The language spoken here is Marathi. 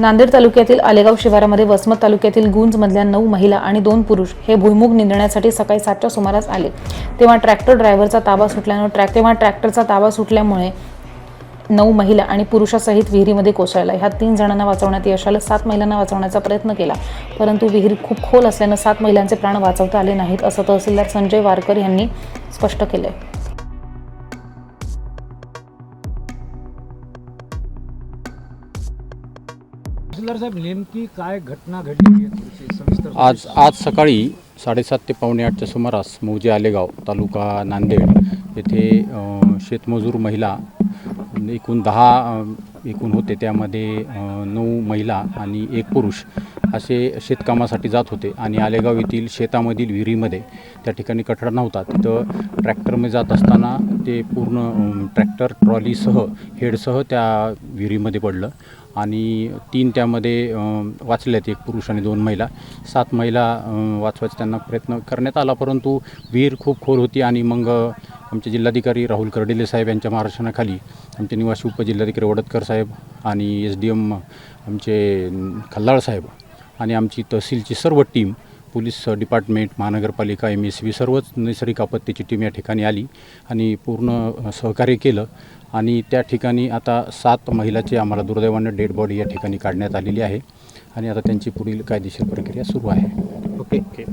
नांदेड तालुक्यातील आलेगाव शिवारामध्ये वसमत तालुक्यातील गुंजमधल्या 9 महिला आणि 2 पुरुष हे भुईमुग निंदण्यासाठी सकाळी 7च्या सुमारास आले, तेव्हा ट्रॅक्टरचा ताबा सुटल्यामुळे 9 महिला आणि पुरुषासहित विहिरीमध्ये कोसळला। ह्या 3 जणांना वाचवण्यात यश आलं। 7 महिलांना वाचवण्याचा प्रयत्न केला, परंतु विहीर खूप खोल असल्याने 7 महिलांचे प्राण वाचवता आले नाहीत, असं तहसीलदार संजय वारकर यांनी स्पष्ट केलंय। साहेब, नेमकी काय घटना घडली सविस्तर? आज सकाळी 7:30 ते पावणे 8च्या सुमारास मौजे आलेगाव तालुका नांदेड येथे शेतमजूर महिला एकूण 10 होते, त्यामध्ये 9 महिला आणि 1 पुरुष असे शेतकामासाठी जात होते आणि आलेगाव येथील शेतामधील विहिरीमध्ये त्या ठिकाणी कठडा नव्हता, तिथं ट्रॅक्टरमध्ये जात असताना ते पूर्ण ट्रॅक्टर ट्रॉलीसह हेडसह त्या विहिरीमध्ये पडलं आणि 3 त्यामध्ये वाचल्यात, 1 पुरुष आणि 2 महिला। 7 महिला वाचवायचा त्यांना प्रयत्न करण्यात आला, परंतु विहीर खूप खोल होती आणि मग आमचे जिल्हाधिकारी राहुल कर्डिले साहेब यांच्या मार्गदर्शनाखाली आमचे निवासी उपजिल्हाधिकारी वडतकर साहेब आणि SDM आमचे खल्लाळ साहेब आणि आमची तहसीलची सर्व टीम, पोलीस डिपार्टमेंट, महानगरपालिका, MSB सर्वच नैसर्गिक आपत्तीची टीम या ठिकाणी आली आणि पूर्ण सहकार्य केलं आणि त्या ठिकाणी आता 7 महिलाची आम्हाला दुर्दैवाने डेड बॉडी या ठिकाणी काढण्यात आलेली आहे आणि आता त्यांची पुढील कायदेशीर प्रक्रिया सुरू आहे। ओके।